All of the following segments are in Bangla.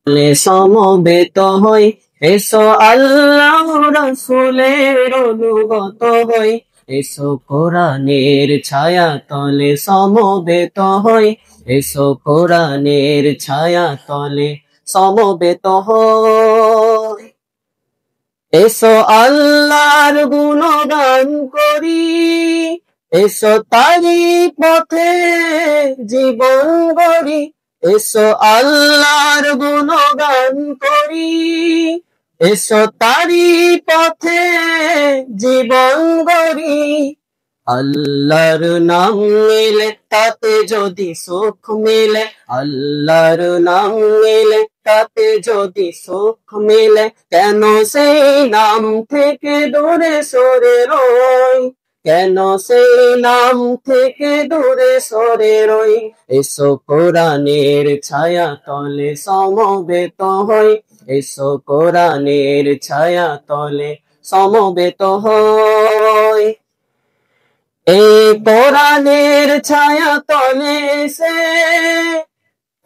সমবেত হই, এসো আল্লাহ রাসূলের অনুগত হই, এসো কোরআনের ছায়া তলে সমবেত হই, এসো কোরআনের ছায়া তলে সমবেত হই। এসো আল্লাহর গুণগান করি, এসো তারি পথে জীবন গড়ি, এসো আল্লাহর গুণগান করি, এসো তারি পথে জীবন গড়ি। আল্লাহর নাম নিলে তাতে যদি সুখ মিলে, আল্লাহর নাম নিলে তাতে যদি সুখ মিলে, কেন সেই নাম থেকে দূরে সরে রই, কেন সেই নাম থেকে দূরে সরে রই। এসো কোরআনের ছায়া তলে সমবেত হই, এসো কোরআনের ছায়া তলে সমবেত হই। এই কোরআনের ছায়া তলে এসে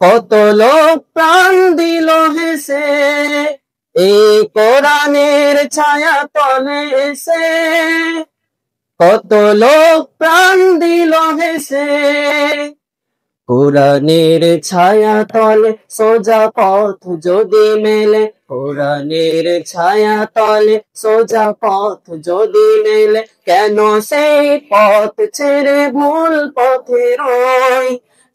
কত লোক প্রাণ দিল হেসে, এই কোরআনের ছায়া তলে এসে কত লোক প্রাণ দিল হেসে। কোরআনের ছায়া তলে সোজা পথ যদি মেলে, কোরআনের ছায়া তলে সোজা পথ যদি মেলে, কেন সেই পথ ছেড়ে ভুল পথে রই,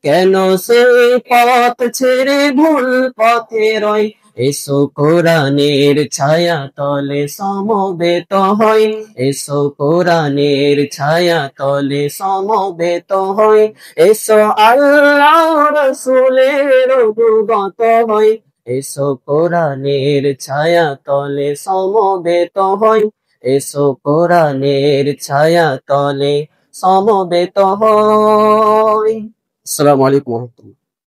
কেন সেই পথ ছেড়ে ভুল পথে রই। এসো কোরআনের ছায়া তলে সমবেত হই, এসো কোরআনের ছায়া তলে সমবেত হই, এসো আল্লাহ রাসূলের অনুগত হই, এসো কোরআনের ছায়া তলে সমবেত হই, এসো কোরআনের ছায়া তলে সমবেত হই। আসসালামু আলাইকুম ওয়া রাহমাতুল্লাহ।